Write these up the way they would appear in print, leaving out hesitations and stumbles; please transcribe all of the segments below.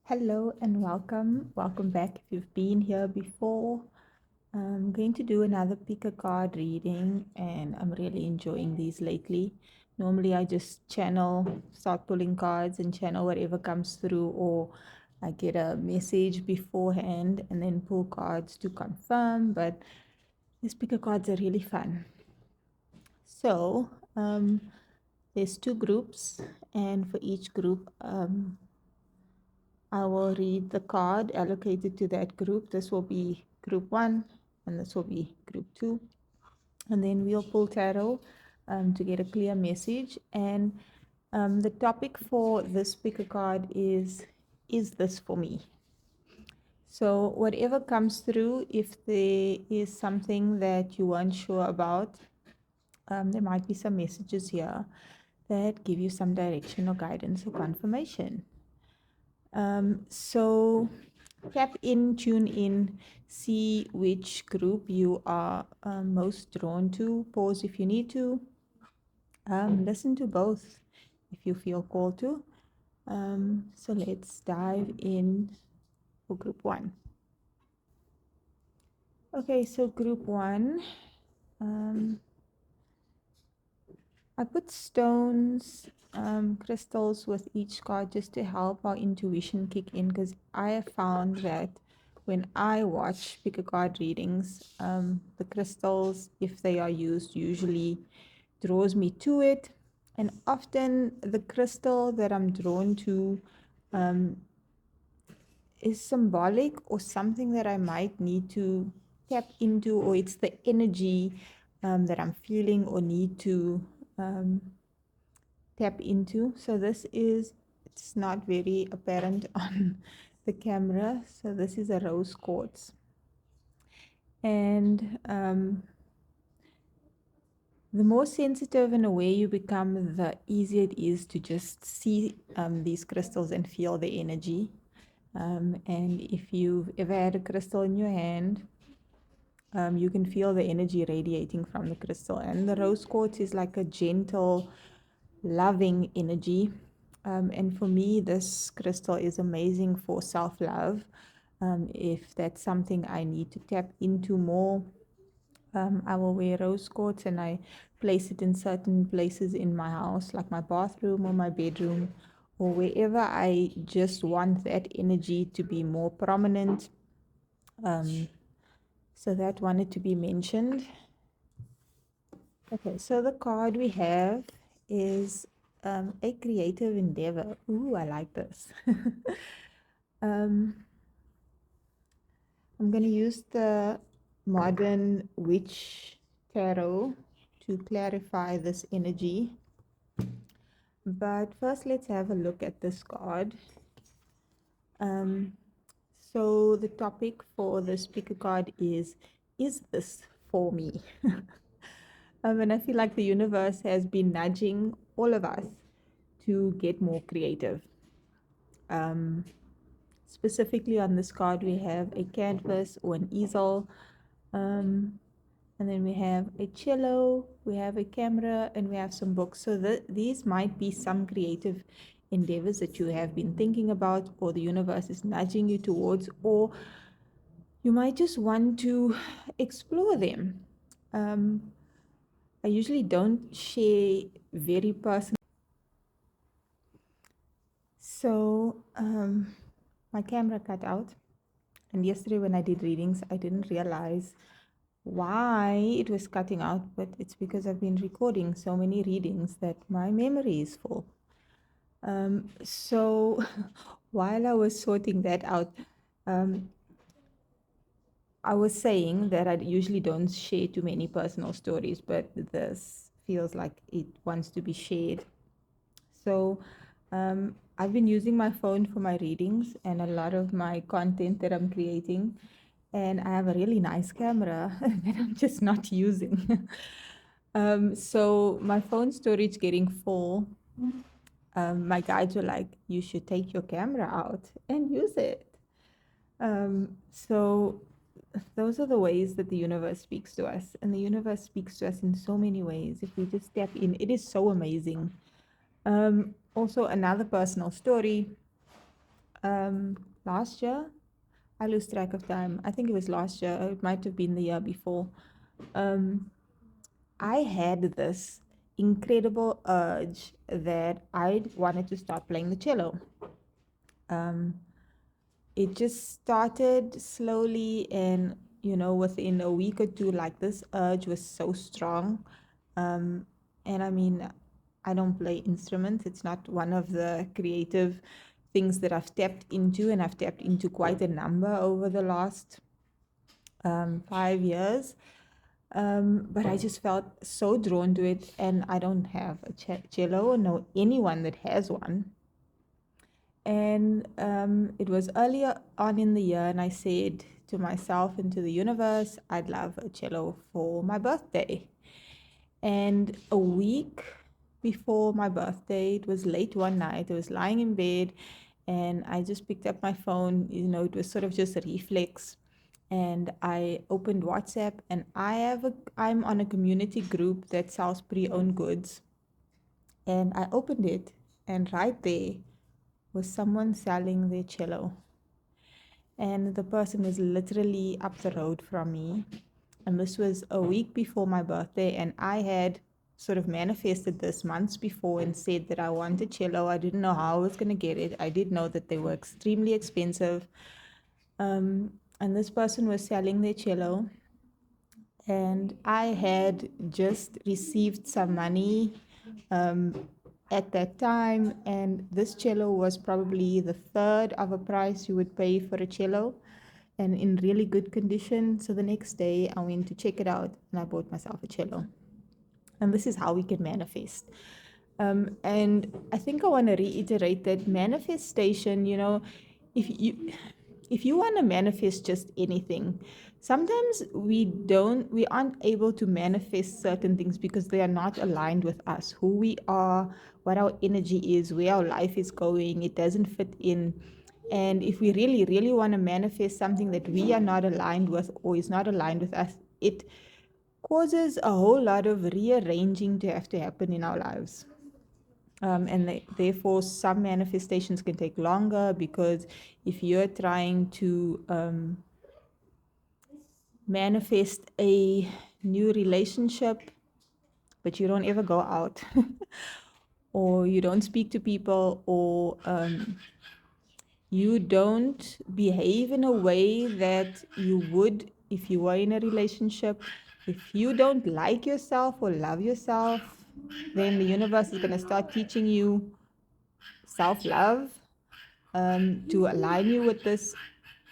Hello and welcome. Welcome back if you've been here before. I'm going to do another pick a card reading, and I'm really enjoying these lately. Normally, I just start pulling cards and channel whatever comes through, or I get a message beforehand and then pull cards to confirm. But these pick a cards are really fun. So, there's two groups, and for each group, I will read the card allocated to that group. This will be group one, and this will be group two. And then we'll pull tarot to get a clear message. And the topic for this picker card is this for me? So, whatever comes through, if there is something that you weren't sure about, there might be some messages here that give you some direction or guidance or confirmation. So tap in, tune in, see which group you are most drawn to. Pause if you need to. Listen to both if you feel called to. So let's dive in for group one. Okay, so group one. I put stones, crystals with each card just to help our intuition kick in, because I have found that when I watch pick a card readings, the crystals, if they are used, usually draws me to it. And often the crystal that I'm drawn to is symbolic or something that I might need to tap into, or it's the energy that I'm feeling or need to tap into. So it's not very apparent on the camera. So this is a rose quartz. And the more sensitive in a way you become, the easier it is to just see these crystals and feel the energy. And if you've ever had a crystal in your hand, you can feel the energy radiating from the crystal. And the rose quartz is like a gentle, loving energy. And for me, this crystal is amazing for self love. If that's something I need to tap into more, I will wear rose quartz and I place it in certain places in my house, like my bathroom or my bedroom, or wherever I just want that energy to be more prominent. So that wanted to be mentioned. Okay, so the card we have is a creative endeavor. Ooh, I like this. um, I'm going to use the modern witch tarot to clarify this energy. But first, let's have a look at this card. So the topic for the speaker card is this for me? And I feel like the universe has been nudging all of us to get more creative. Specifically on this card, we have a canvas or an easel, and then we have a cello, we have a camera, and we have some books. So these might be some creative endeavors that you have been thinking about, or the universe is nudging you towards, or you might just want to explore them. I usually don't share very personal. So my camera cut out. And yesterday when I did readings, I didn't realize why it was cutting out, but it's because I've been recording so many readings that my memory is full. So while I was sorting that out, I was saying that I usually don't share too many personal stories, but this feels like it wants to be shared. So I've been using my phone for my readings and a lot of my content that I'm creating. And I have a really nice camera that I'm just not using. So my phone storage getting full. My guides were like, you should take your camera out and use it. So those are the ways that the universe speaks to us. And the universe speaks to us in so many ways. If we just step in, it is so amazing. Also, another personal story. last year. I lose track of time. I think it was last year. It might have been the year before. I had this incredible urge that I wanted to start playing the cello. It just started slowly, and within a week or two, like, this urge was so strong. And I mean, I don't play instruments. It's not one of the creative things that I've tapped into, and I've tapped into quite a number over the last 5 years. But I just felt so drawn to it, and I don't have a cello or know anyone that has one. And it was earlier on in the year, and I said to myself and to the universe, I'd love a cello for my birthday. And a week before my birthday, it was late one night, I was lying in bed, and I just picked up my phone. It was sort of just a reflex. And I opened WhatsApp, and I'm on a community group that sells pre-owned goods. And I opened it, and right there was someone selling their cello. And the person was literally up the road from me. And this was a week before my birthday, and I had sort of manifested this months before and said that I wanted cello. I didn't know how I was going to get it. I did know that they were extremely expensive. And this person was selling their cello, and I had just received some money at that time, and this cello was probably the third of a price you would pay for a cello, and in really good condition. So the next day I went to check it out, and I bought myself a cello. And this is how we can manifest. And I think I want to reiterate that manifestation, if you want to manifest just anything, sometimes we aren't able to manifest certain things because they are not aligned with us, who we are, what our energy is, where our life is going. It doesn't fit in. And if we really, really want to manifest something that we are not aligned with or is not aligned with us, it causes a whole lot of rearranging to have to happen in our lives. And therefore, some manifestations can take longer, because if you're trying to manifest a new relationship, but you don't ever go out, or you don't speak to people, or you don't behave in a way that you would if you were in a relationship, if you don't like yourself or love yourself, then the universe is going to start teaching you self-love to align you with this.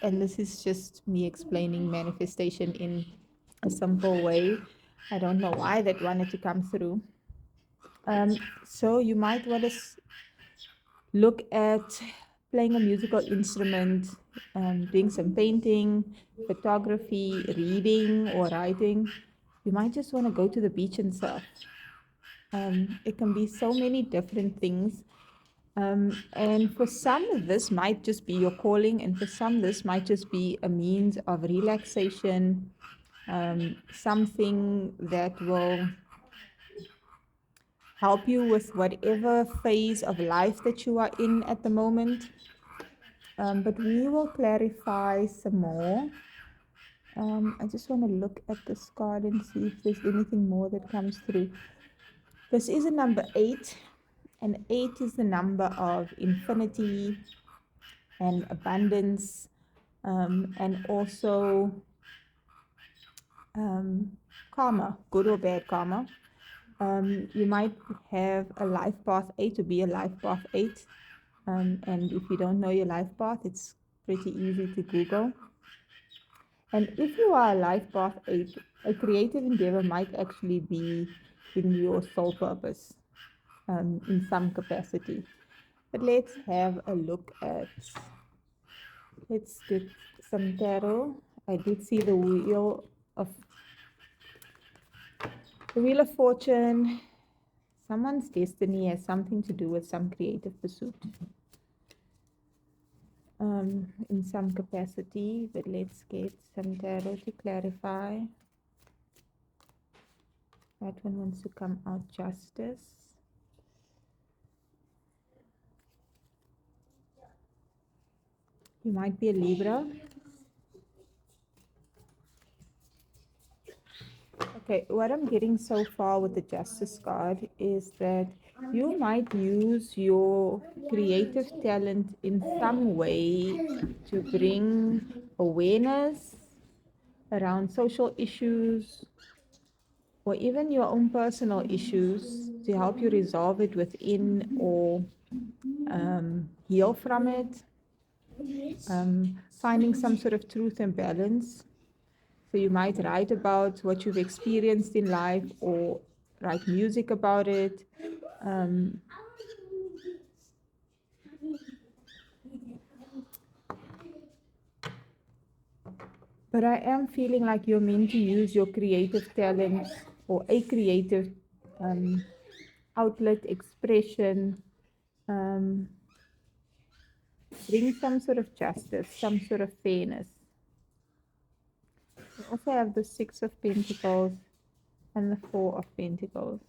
And this is just me explaining manifestation in a simple way. I don't know why that wanted to come through. So you might want to look at playing a musical instrument, doing some painting, photography, reading, or writing. You might just want to go to the beach and surf. It can be so many different things. And for some, this might just be your calling, and for some, this might just be a means of relaxation, something that will help you with whatever phase of life that you are in at the moment. But we will clarify some more. I just want to look at this card and see if there's anything more that comes through. This is a number 8, and 8 is the number of infinity and abundance, and also karma, good or bad karma. You might have a life path 8 to be a life path 8. And if you don't know your life path, it's pretty easy to Google. And if you are a life path 8, a creative endeavor might actually be in your soul purpose in some capacity. But let's have a look at, let's get some tarot. I did see the Wheel of Fortune. Someone's destiny has something to do with some creative pursuit in some capacity, but let's get some tarot to clarify. That one wants to come out justice. You might be a Libra. Okay, what I'm getting so far with the Justice card is that you might use your creative talent in some way to bring awareness around social issues or even your own personal issues to help you resolve it within or heal from it, finding some sort of truth and balance. So you might write about what you've experienced in life or write music about it. Um, but I am feeling like you're meant to use your creative talents or a creative um, outlet, expression, um, bring some sort of justice, some sort of fairness. We also have the Six of Pentacles and the Four of Pentacles.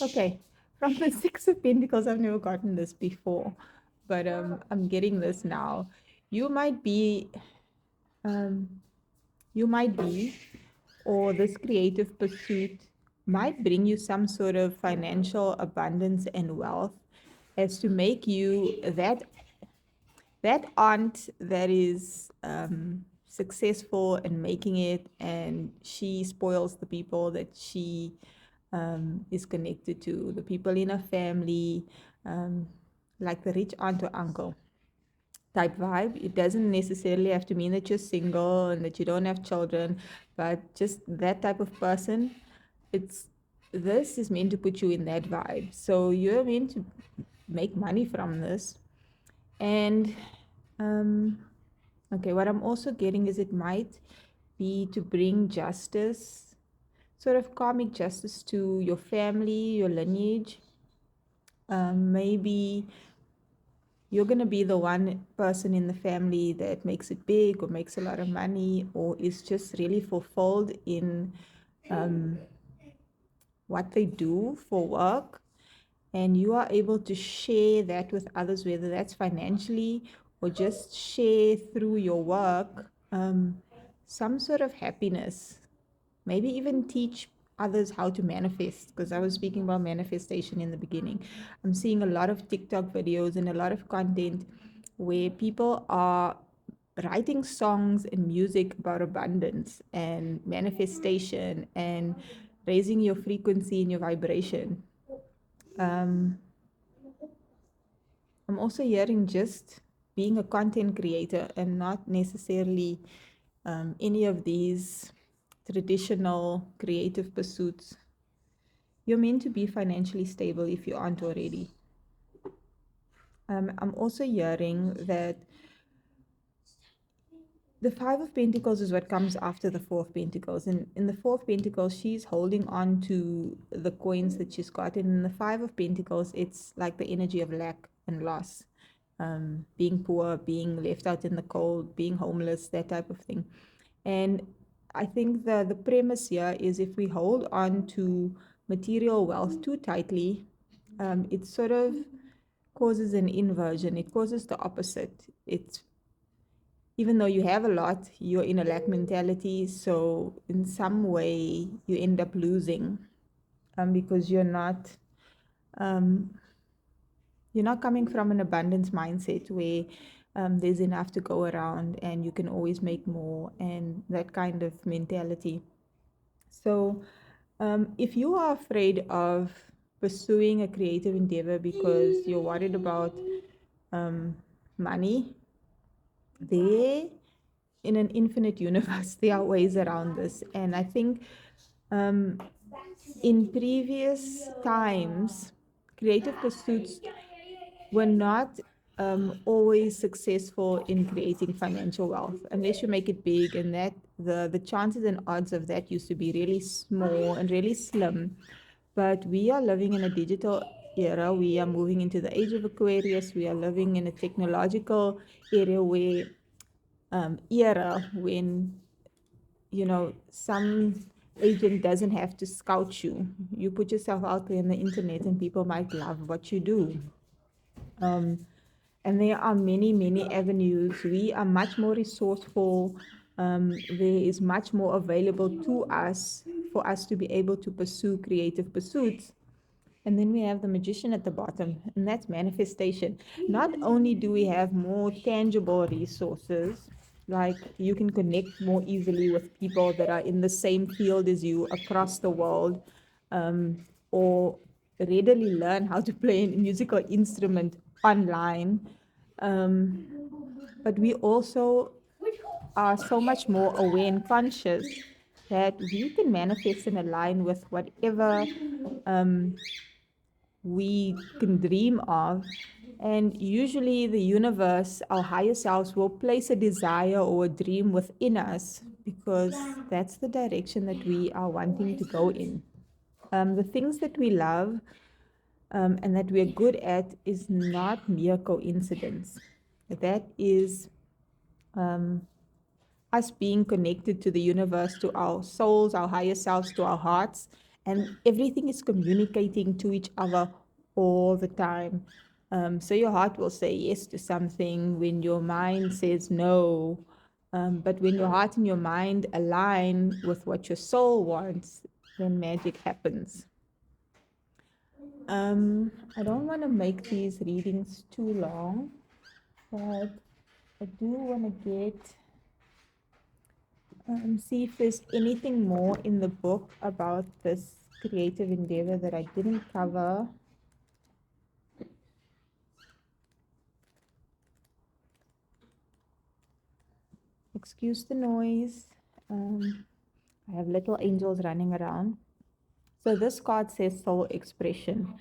Okay, from the Six of Pentacles, I've never gotten this before, but I'm getting this now. You might be, um, you might be, or this creative pursuit might bring you some sort of financial abundance and wealth as to make you that aunt that is successful and making it, and she spoils the people that she is connected to, the people in her family, um, like the rich aunt or uncle type vibe. It doesn't necessarily have to mean that you're single and that you don't have children, but just that type of person. It's this is meant to put you in that vibe. So you're meant to make money from this. And okay, what I'm also getting is it might be to bring justice, sort of karmic justice to your family, your lineage. Maybe you're going to be the one person in the family that makes it big or makes a lot of money or is just really fulfilled in what they do for work. And you are able to share that with others, whether that's financially or just share through your work some sort of happiness. Maybe even teach others how to manifest, because I was speaking about manifestation in the beginning. I'm seeing a lot of TikTok videos and a lot of content where people are writing songs and music about abundance and manifestation and raising your frequency and your vibration. um, I'm also hearing just being a content creator and not necessarily any of these traditional creative pursuits. You're meant to be financially stable if you aren't already. I'm also hearing that the Five of Pentacles is what comes after the Four of Pentacles. And in the Four of Pentacles, she's holding on to the coins that she's got. And in the Five of Pentacles, it's like the energy of lack and loss, being poor, being left out in the cold, being homeless, that type of thing. And I think the premise here is if we hold on to material wealth too tightly, it sort of causes an inversion. It causes the opposite. It's even though you have a lot, you're in a lack mentality. So in some way, you end up losing because um, you're not coming from an abundance mindset where there's enough to go around and you can always make more and that kind of mentality. So if you are afraid of pursuing a creative endeavor because you're worried about money, there in an infinite universe, there are ways around this. And I think in previous times, creative pursuits were not always successful in creating financial wealth unless you make it big, and that the chances and odds of that used to be really small and really slim. But we are living in a digital era. We are moving into the age of Aquarius. We are living in a technological area where era when some agent doesn't have to scout you. You put yourself out there on the internet and people might love what you do. And there are many, many avenues. We are much more resourceful. There is much more available to us for us to be able to pursue creative pursuits. And then we have the magician at the bottom, and that's manifestation. Not only do we have more tangible resources, like you can connect more easily with people that are in the same field as you across the world, or readily learn how to play a musical instrument online. Um, but we also are so much more aware and conscious that we can manifest and align with whatever we can dream of. And usually, the universe, our higher selves, will place a desire or a dream within us because that's the direction that we are wanting to go in. The things that we love and that we're good at is not mere coincidence. That is us being connected to the universe, to our souls, our higher selves, to our hearts, and everything is communicating to each other all the time. So your heart will say yes to something when your mind says no. But when your heart and your mind align with what your soul wants, then magic happens. I don't want to make these readings too long, but I do want to get see if there's anything more in the book about this creative endeavor that I didn't cover. Excuse the noise. I have little angels running around. So this card says soul expression.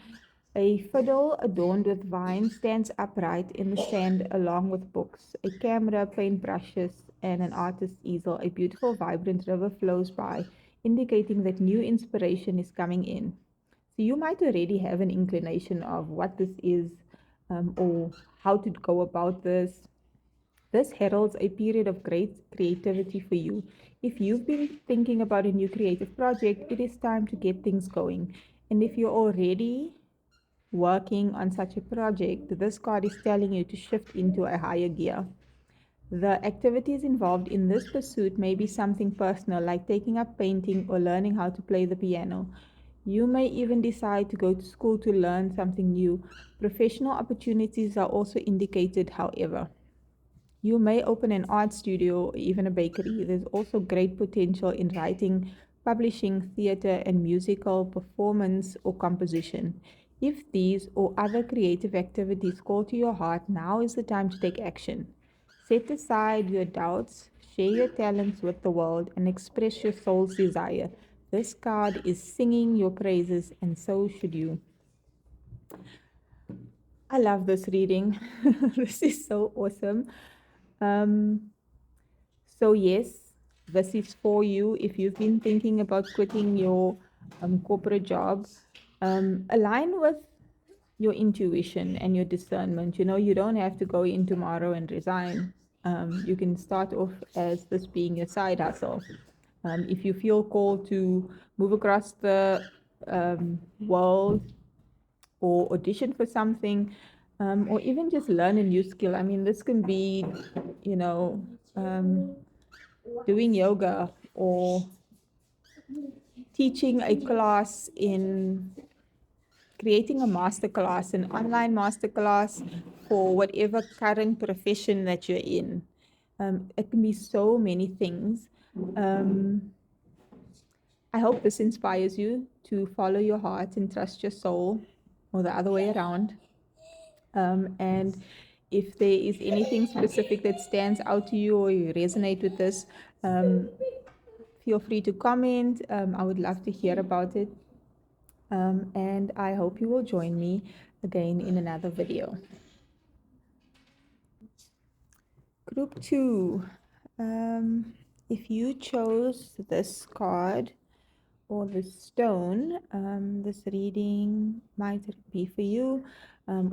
A fiddle adorned with vines stands upright in the sand along with books, a camera, paintbrushes, and an artist's easel. A beautiful, vibrant river flows by, indicating that new inspiration is coming in. So you might already have an inclination of what this is or how to go about this. This heralds a period of great creativity for you. If you've been thinking about a new creative project, it is time to get things going. And if you're already working on such a project, this card is telling you to shift into a higher gear. The activities involved in this pursuit may be something personal, like taking up painting or learning how to play the piano. You may even decide to go to school to learn something new. Professional opportunities are also indicated, however. You may open an art studio or even a bakery. There's also great potential in writing, publishing, theater, and musical performance or composition. If these or other creative activities call to your heart, now is the time to take action. Set aside your doubts, share your talents with the world, and express your soul's desire. This card is singing your praises, and so should you. I love this reading. This is so awesome. So, yes, this is for you. If you've been thinking about quitting your corporate job, align with your intuition and your discernment. You know, you don't have to go in tomorrow and resign. You can start off as this being your side hustle. If you feel called to move across the world or audition for something, or even just learn a new skill. I mean, this can be, you know, doing yoga or teaching a class in creating a master class, an online master class for whatever current profession that you're in. It can be so many things. I hope this inspires you to follow your heart and trust your soul, or the other way around. And if there is anything specific that stands out to you or you resonate with this, feel free to comment. I would love to hear about it. And I hope you will join me again in another video. Group 2. If you chose this card or this stone, this reading might be for you.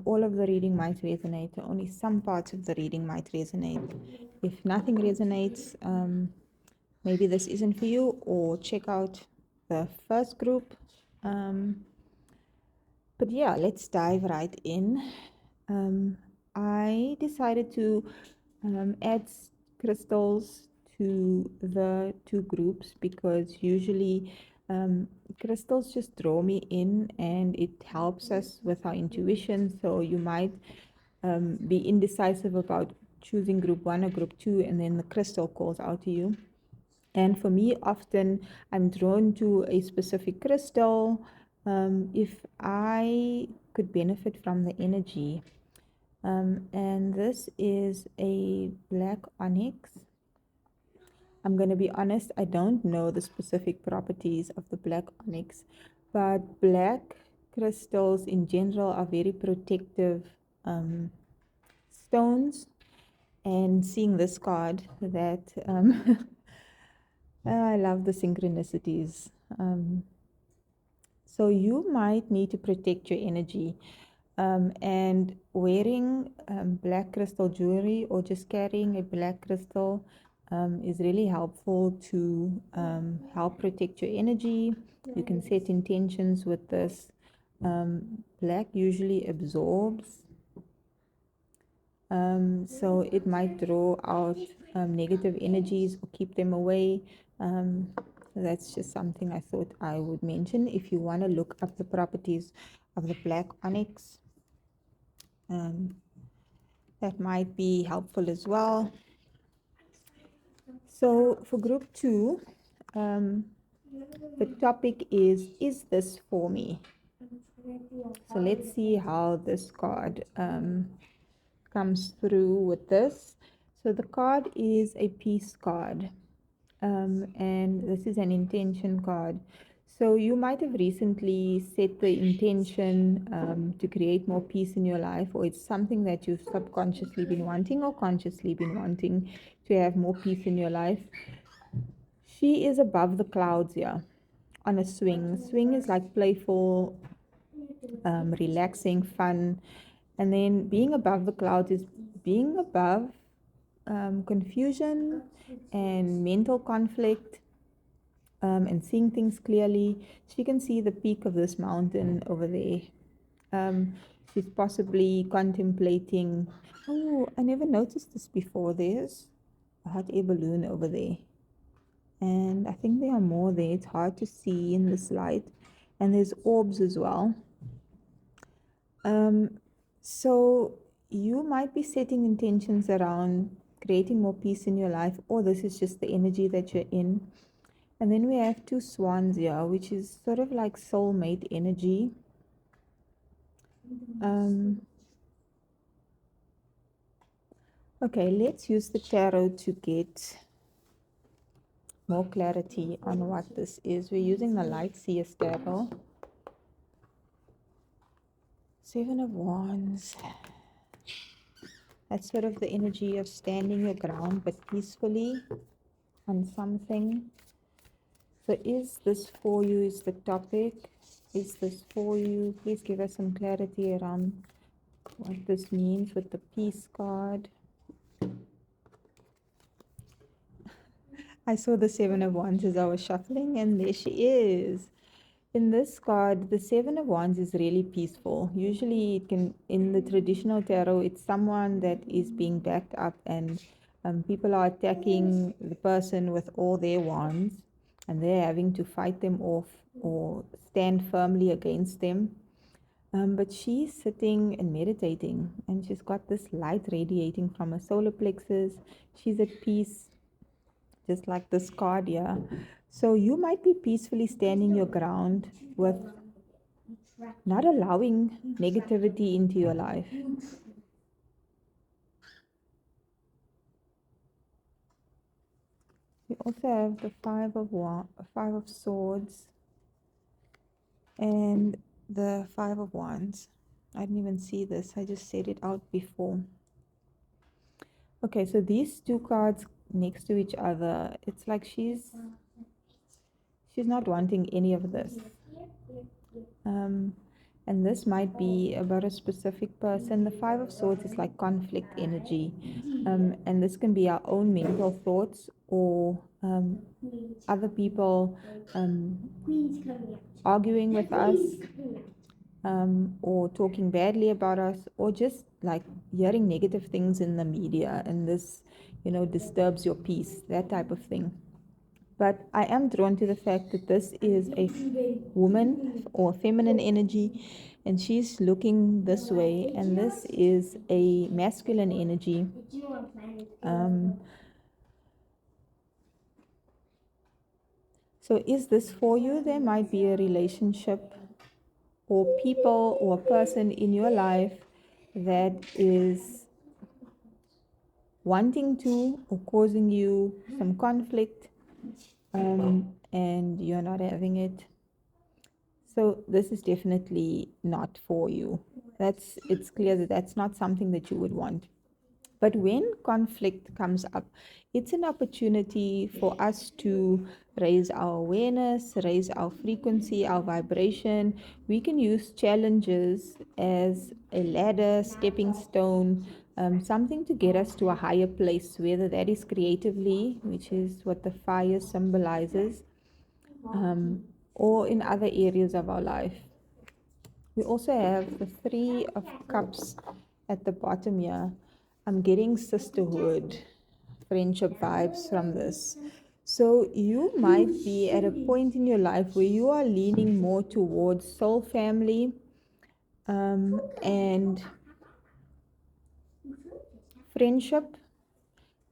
All of the reading might resonate. Only some parts of the reading might resonate. If nothing resonates, maybe this isn't for you, or check out the first group. But yeah, let's dive right in. I decided to add crystals to the two groups because usually crystals just draw me in and it helps us with our intuition. So you might be indecisive about choosing group one or group two, and then the crystal calls out to you. And for me, often I'm drawn to a specific crystal if I could benefit from the energy. And this is a black onyx. I'm going to be honest, I don't know the specific properties of the black onyx, but black crystals in general are very protective stones. And seeing this card, that I love the synchronicities. So you might need to protect your energy. And wearing black crystal jewelry or just carrying a black crystal is really helpful to help protect your energy. You can set intentions with this. Black usually absorbs, so it might draw out negative energies or keep them away. That's just something I thought I would mention. If you want to look up the properties of the black onyx, that might be helpful as well. So for group two, the topic is this for me? So let's see how this card comes through with this. So the card is a peace card, and this is an intention card. So you might have recently set the intention to create more peace in your life, or it's something that you've subconsciously been wanting or consciously been wanting to have more peace in your life. She is above the clouds here on a swing. Swing is like playful, relaxing, fun. And then being above the clouds is being above confusion and mental conflict, and seeing things clearly. She can see the peak of this mountain over there. She's possibly contemplating, oh, I never noticed this before. There's a hot air balloon over there. And I think there are more there. It's hard to see in this light. And there's orbs as well. So you might be setting intentions around creating more peace in your life, or this is just the energy that you're in. And then we have two swans here, which is sort of like soulmate energy. Okay, let's use the tarot to get more clarity on what this is. We're using the Light Seer's tarot. Seven of Wands. That's sort of the energy of standing your ground, but peacefully on something. So is this for you is the topic. Is this for you? Please give us some clarity around what this means with the peace card. I saw the Seven of Wands as I was shuffling, and there she is. In this card, the Seven of Wands is really peaceful. Usually it can, in the traditional tarot, it's someone that is being backed up, and people are attacking the person with all their wands, and they're having to fight them off or stand firmly against them. But she's sitting and meditating, and she's got this light radiating from her solar plexus. She's at peace, just like this card here. So you might be peacefully standing your ground with not allowing negativity into your life. We also have the Five of Swords and the Five of Wands. I didn't even see this. I just said it out before. Okay, so these two cards next to each other, it's like she's not wanting any of this. And this might be about a specific person. The Five of Swords is like conflict energy. And this can be our own mental thoughts or other people arguing with us, or talking badly about us, or just like hearing negative things in the media. And this, disturbs your peace, that type of thing. But I am drawn to the fact that this is a woman or feminine energy, and she's looking this way, and this is a masculine energy. So is this for you? There might be a relationship or people or a person in your life that is wanting to or causing you some conflict, and you're not having it. So this is definitely not for you. It's clear that that's not something that you would want. But when conflict comes up, it's an opportunity for us to raise our awareness, raise our frequency, our vibration. We can use challenges as a ladder, stepping stone, something to get us to a higher place, whether that is creatively, which is what the fire symbolizes, or in other areas of our life. We also have the Three of Cups at the bottom here. I'm getting sisterhood, friendship vibes from this. So you might be at a point in your life where you are leaning more towards soul family, and friendship,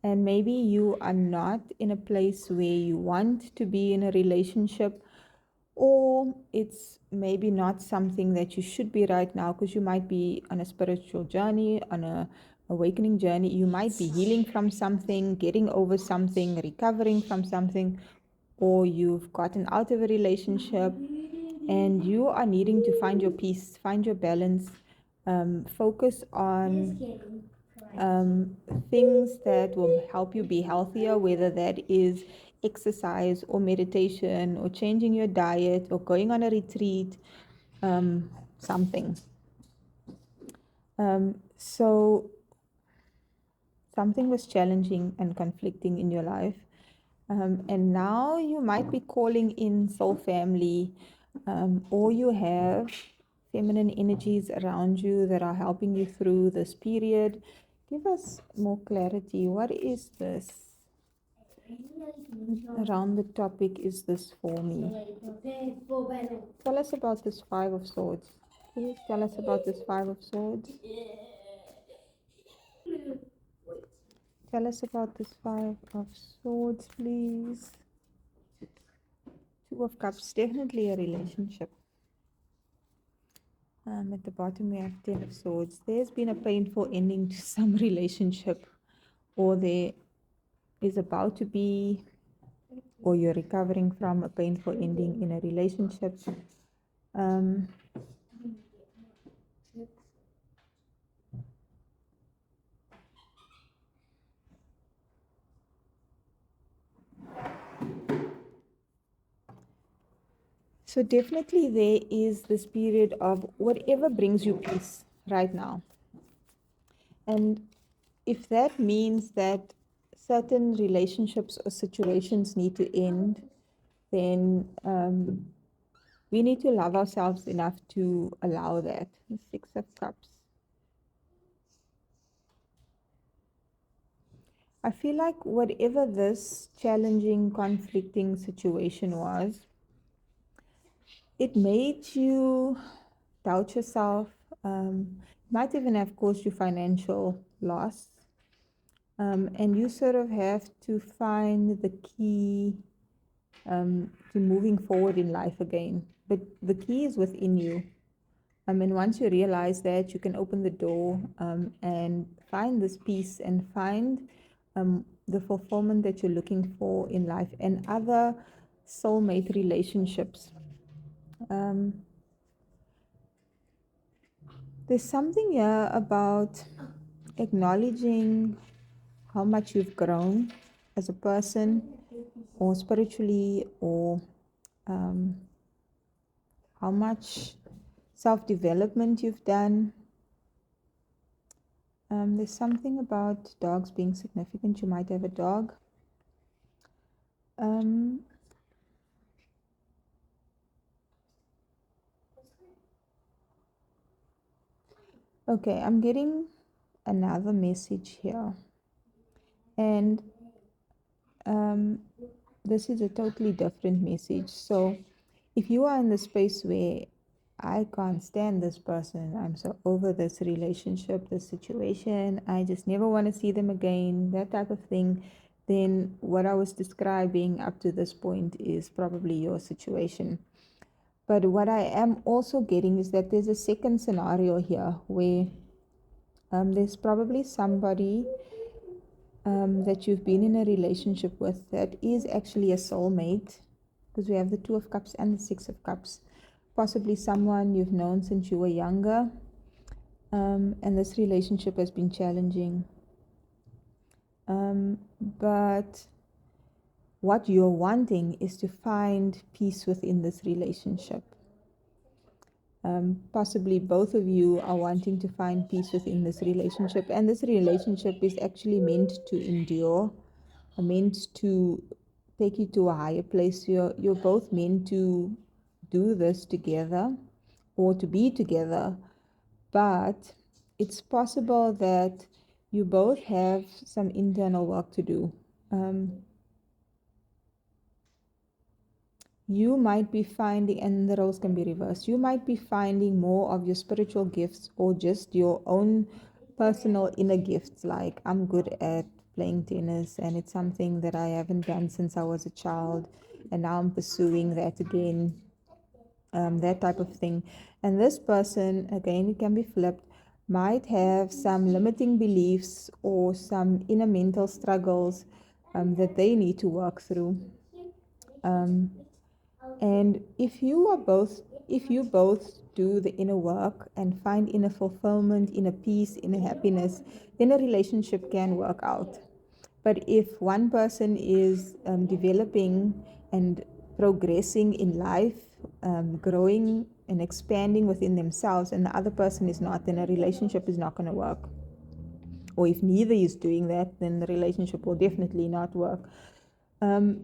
and maybe you are not in a place where you want to be in a relationship, or it's maybe not something that you should be right now, because you might be on a spiritual journey, on a awakening journey. You might be healing from something, getting over something, recovering from something, or you've gotten out of a relationship and you are needing to find your peace, find your balance, focus on things that will help you be healthier, whether that is exercise or meditation or changing your diet or going on a retreat, something. So something was challenging and conflicting in your life. And now you might be calling in soul family, or you have feminine energies around you that are helping you through this period. Give us more clarity. What is this? Around the topic, is this for me? Tell us about this Five of Swords. Please tell us about this Five of Swords. Tell us about this Five of Swords, please. Two of Cups, definitely a relationship. At the bottom we have Ten of Swords. There's been a painful ending to some relationship, or there is about to be, or you're recovering from a painful ending in a relationship. So definitely there is this period of whatever brings you peace right now. And if that means that certain relationships or situations need to end, then we need to love ourselves enough to allow that. The Six of Cups. I feel like whatever this challenging, conflicting situation was, it made you doubt yourself. Might even have caused you financial loss. And you sort of have to find the key to moving forward in life again. But the key is within you. And once you realize that, you can open the door and find this peace and find the fulfillment that you're looking for in life and other soulmate relationships. There's something here about acknowledging how much you've grown as a person, or spiritually, or how much self-development you've done. There's something about dogs being significant. You might have a dog. Okay, I'm getting another message here. And this is a totally different message. So if you are in the space where I can't stand this person, I'm so over this relationship, this situation, I just never want to see them again, that type of thing, then what I was describing up to this point is probably your situation. But what I am also getting is that there's a second scenario here where there's probably somebody that you've been in a relationship with that is actually a soulmate, because we have the Two of Cups and the Six of Cups. Possibly someone you've known since you were younger, and this relationship has been challenging. But what you're wanting is to find peace within this relationship. Possibly both of you are wanting to find peace within this relationship, and this relationship is actually meant to endure, meant to take you to a higher place. You're both meant to do this together or to be together, but it's possible that you both have some internal work to do. You might be finding, and the roles can be reversed, you might be finding more of your spiritual gifts or just your own personal inner gifts. Like, I'm good at playing tennis, and it's something that I haven't done since I was a child, and now I'm pursuing that again, that type of thing. And this person, again, it can be flipped, might have some limiting beliefs or some inner mental struggles that they need to work through. And if you both do the inner work and find inner fulfillment, inner peace, inner happiness, then a relationship can work out. But if one person is developing and progressing in life, growing and expanding within themselves, and the other person is not, then a relationship is not going to work. Or if neither is doing that, then the relationship will definitely not work.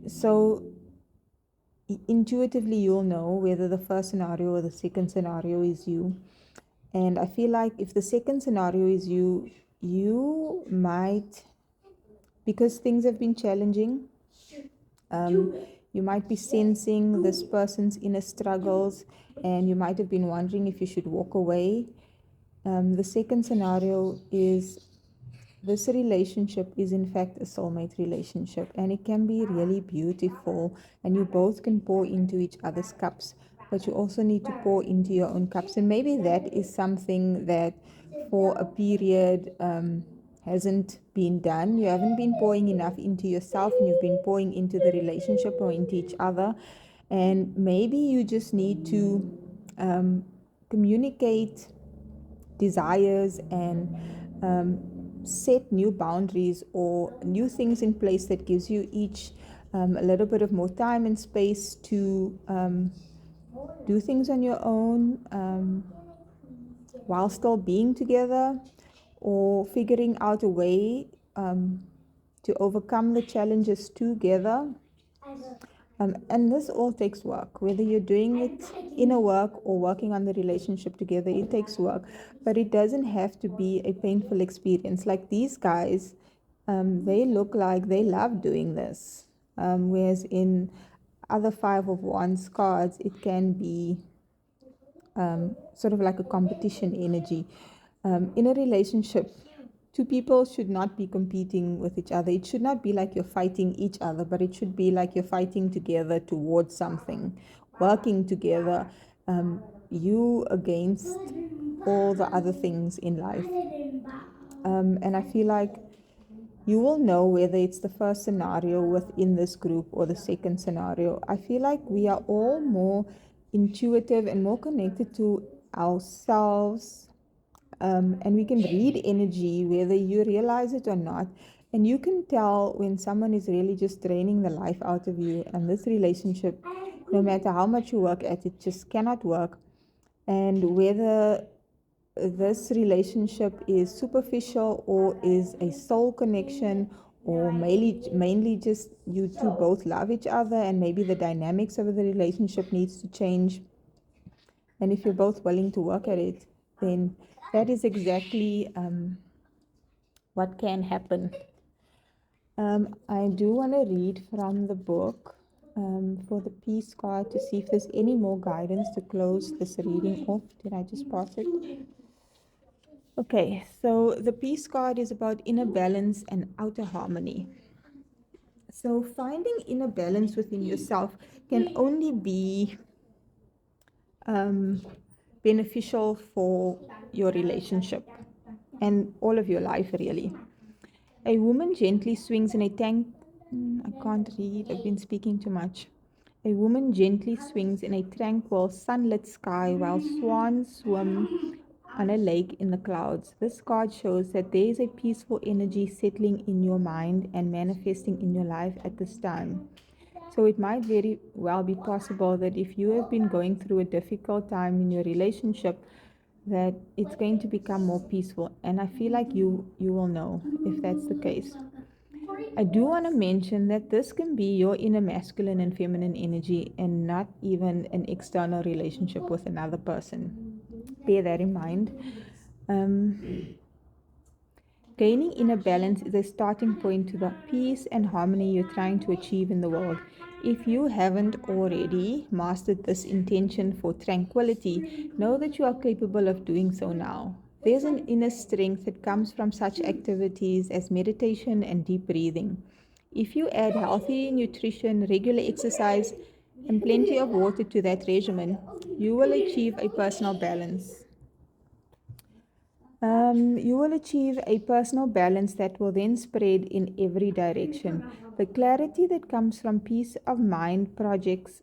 So intuitively you'll know whether the first scenario or the second scenario is you. And I feel like if the second scenario is you, you might, because things have been challenging, you might be sensing this person's inner struggles, and you might have been wondering if you should walk away. The second scenario is this relationship is in fact a soulmate relationship, and it can be really beautiful, and you both can pour into each other's cups, but you also need to pour into your own cups. And maybe that is something that for a period hasn't been done. You haven't been pouring enough into yourself, and you've been pouring into the relationship or into each other. And maybe you just need to communicate desires and set new boundaries or new things in place that gives you each a little bit of more time and space to do things on your own while still being together, or figuring out a way to overcome the challenges together. And this all takes work, whether you're doing it inner work or working on the relationship together. It takes work, but it doesn't have to be a painful experience. Like these guys, they look like they love doing this, whereas in other Five of Wands cards, it can be sort of like a competition energy. In a relationship, two people should not be competing with each other. It should not be like you're fighting each other, but it should be like you're fighting together towards something, working together, you against all the other things in life. And I feel like you will know whether it's the first scenario within this group or the second scenario. I feel like we are all more intuitive and more connected to ourselves, and we can read energy whether you realize it or not. And you can tell when someone is really just draining the life out of you, and this relationship, no matter how much you work at it, just cannot work. and whether this relationship is superficial or is a soul connection, or mainly just you two both love each other and maybe the dynamics of the relationship needs to change. And if you're both willing to work at it, then that is exactly what can happen. I do want to read from the book for the peace card to see if there's any more guidance to close this reading off. Did I just pass it? Okay, so the peace card is about inner balance and outer harmony. So finding inner balance within yourself can only be beneficial for your relationship and all of your life, really. A woman gently swings in a tank. I can't read, I've been speaking too much. A woman gently swings in a tranquil, sunlit sky while swans swim on a lake in the clouds. This card shows that there is a peaceful energy settling in your mind and manifesting in your life at this time. So it might very well be possible that if you have been going through a difficult time in your relationship, that it's going to become more peaceful. And I feel like you will know if that's the case. I do want to mention that this can be your inner masculine and feminine energy and not even an external relationship with another person. Bear that in mind. Gaining inner balance is a starting point to the peace and harmony you're trying to achieve in the world. If you haven't already mastered this intention for tranquility, know that you are capable of doing so now. There's an inner strength that comes from such activities as meditation and deep breathing. If you add healthy nutrition, regular exercise, and plenty of water to that regimen, you will achieve a personal balance. You will achieve a personal balance that will then spread in every direction. The clarity that comes from peace of mind projects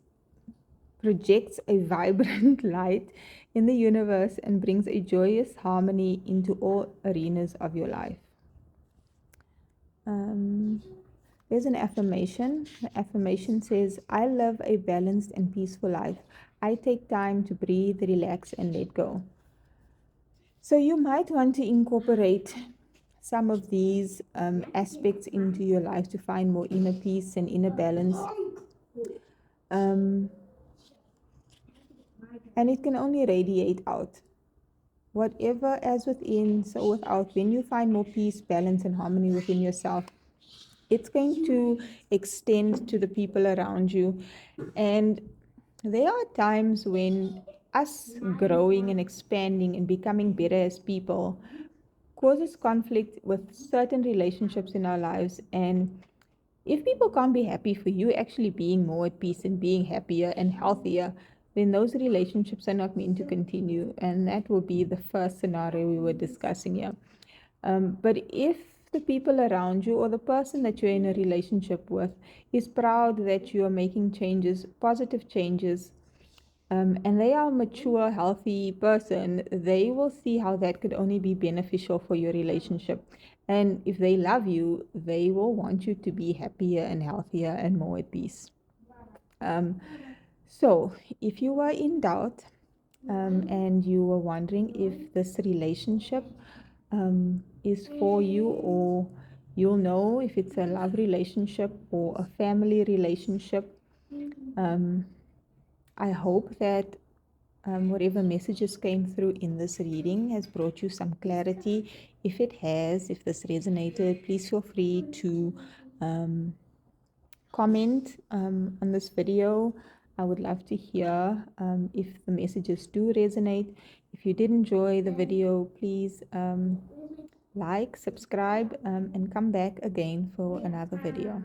a vibrant light in the universe and brings a joyous harmony into all arenas of your life. There's an affirmation. The affirmation says, I live a balanced and peaceful life. I take time to breathe, relax, and let go. So you might want to incorporate some of these aspects into your life to find more inner peace and inner balance. And it can only radiate out. Whatever as within, so without. When you find more peace, balance, and harmony within yourself, it's going to extend to the people around you. And there are times when us growing and expanding and becoming better as people causes conflict with certain relationships in our lives. And if people can't be happy for you actually being more at peace and being happier and healthier, then those relationships are not meant to continue. And that will be the first scenario we were discussing here. But if the people around you or the person that you're in a relationship with is proud that you are making changes, positive changes, and they are a mature, healthy person, they will see how that could only be beneficial for your relationship. And if they love you, they will want you to be happier and healthier and more at peace. So if you were in doubt and you were wondering if this relationship is for you, or you'll know if it's a love relationship or a family relationship, I hope that whatever messages came through in this reading has brought you some clarity. If it has, if this resonated, please feel free to comment on this video. I would love to hear if the messages do resonate. If you did enjoy the video, please like, subscribe, and come back again for another video.